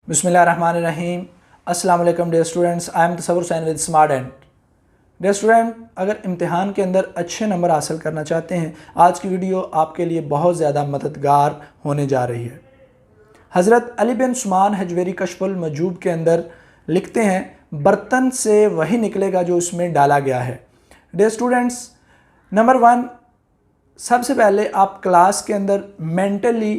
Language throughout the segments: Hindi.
बिस्मिल्लाहिर्रहमानिर्रहीम। अस्सलाम वालेकुम dear students, I am Tasawwur Hussain with smart end. Dear student, अगर इम्तिहान के अंदर अच्छे नंबर हासिल करना चाहते हैं, आज की वीडियो आपके लिए बहुत ज़्यादा मददगार होने जा रही है। हज़रत अली बिन उस्मान हजवेरी कश्फुल मजूब के अंदर लिखते हैं, बर्तन से वही निकलेगा जो उसमें डाला गया है। डियर स्टूडेंट्स, नंबर 1, सबसे पहले आप क्लास के अंदर मेंटली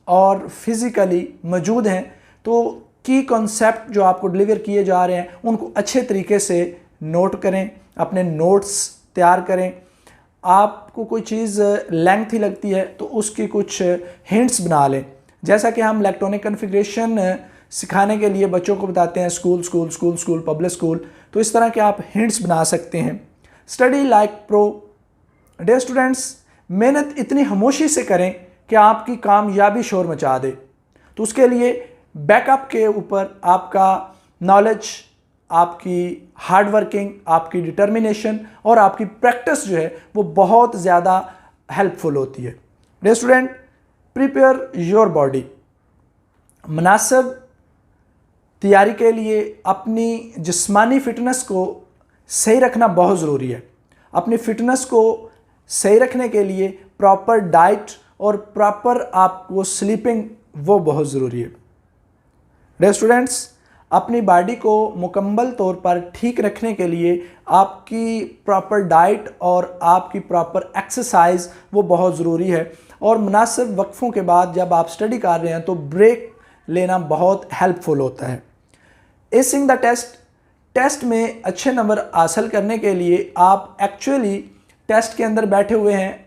और फिज़िकली मौजूद हैं तो की कॉन्सेप्ट जो आपको डिलीवर किए जा रहे हैं उनको अच्छे तरीके से नोट करें, अपने नोट्स तैयार करें। आपको कोई चीज़ लेंथी लगती है तो उसकी कुछ हिंट्स बना लें। जैसा कि हम इलेक्ट्रॉनिक कॉन्फ़िगरेशन सिखाने के लिए बच्चों को बताते हैं, school school school school public school, तो इस तरह के आप हिंट्स बना सकते हैं। Study like pro. Dear students, मेहनत इतनी खामोशी से करें कि आपकी कामयाबी शोर मचा दे। तो उसके लिए बैकअप के ऊपर आपका नॉलेज, आपकी हार्ड वर्किंग, आपकी डिटर्मिनेशन और आपकी प्रैक्टिस जो है वो बहुत ज़्यादा हेल्पफुल होती है। Dear student, prepare your body. मुनासिब तैयारी के लिए अपनी जिस्मानी फ़िटनेस को सही रखना बहुत ज़रूरी है। अपनी फ़िटनेस को सही रखने के लिए प्रॉपर डाइट और प्रॉपर आपको स्लीपिंग वो बहुत ज़रूरी है। डियर स्टूडेंट्स, अपनी बॉडी को मुकम्मल तौर पर ठीक रखने के लिए आपकी प्रॉपर डाइट और आपकी प्रॉपर एक्सरसाइज वो बहुत ज़रूरी है। और मुनासिब वक्फ़ों के बाद जब आप स्टडी कर रहे हैं तो ब्रेक लेना बहुत हेल्पफुल होता है। एसिंग द टेस्ट। टेस्ट में अच्छे नंबर हासिल करने के लिए आप एक्चुअली टेस्ट के अंदर बैठे हुए हैं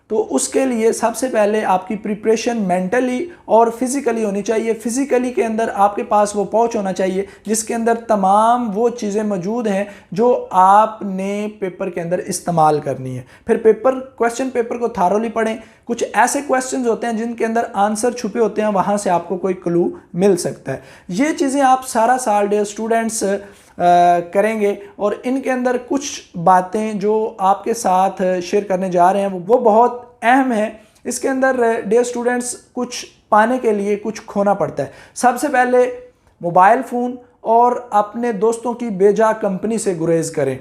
तो उसके लिए सबसे पहले आपकी प्रिपरेशन मेंटली और फिज़िकली होनी चाहिए। फिज़िकली के अंदर आपके पास वो पहुंच होना चाहिए जिसके अंदर तमाम वो चीज़ें मौजूद हैं जो आपने पेपर के अंदर इस्तेमाल करनी है। फिर क्वेश्चन पेपर को थारोली पढ़ें। कुछ ऐसे क्वेश्चंस होते हैं जिनके अंदर आंसर छुपे होते हैं, वहाँ से आपको कोई क्लू मिल सकता है। ये चीज़ें आप सारा साल डियर स्टूडेंट्स करेंगे और इनके अंदर कुछ बातें जो आपके साथ शेयर करने जा रहे हैं वो बहुत अहम है। इसके अंदर डियर स्टूडेंट्स कुछ पाने के लिए कुछ खोना पड़ता है। सबसे पहले मोबाइल फ़ोन और अपने दोस्तों की बेजा कंपनी से गुरेज करें।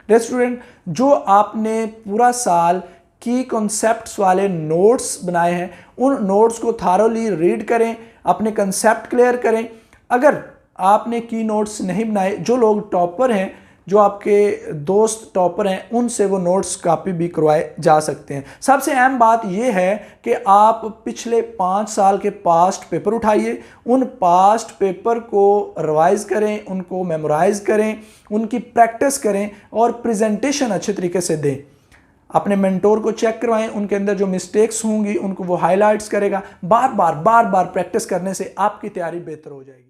डियर स्टूडेंट, जो आपने पूरा साल की कॉन्सेप्ट्स वाले नोट्स बनाए हैं उन नोट्स को थारोली रीड करें, अपने कंसेप्ट क्लियर करें। अगर आपने की नोट्स नहीं बनाए, जो लोग टॉपर हैं, जो आपके दोस्त टॉपर हैं, उनसे वो नोट्स कॉपी भी करवाए जा सकते हैं। सबसे अहम बात यह है कि आप पिछले 5 साल के पास्ट पेपर उठाइए, उन पास्ट पेपर को रिवाइज करें, उनको मेमोराइज करें, उनकी प्रैक्टिस करें और प्रेजेंटेशन अच्छे तरीके से दें। अपने मेंटोर को चेक करवाएं, उनके अंदर जो मिस्टेक्स होंगी उनको वो हाईलाइट्स करेगा। बार बार प्रैक्टिस करने से आपकी तैयारी बेहतर हो जाएगी।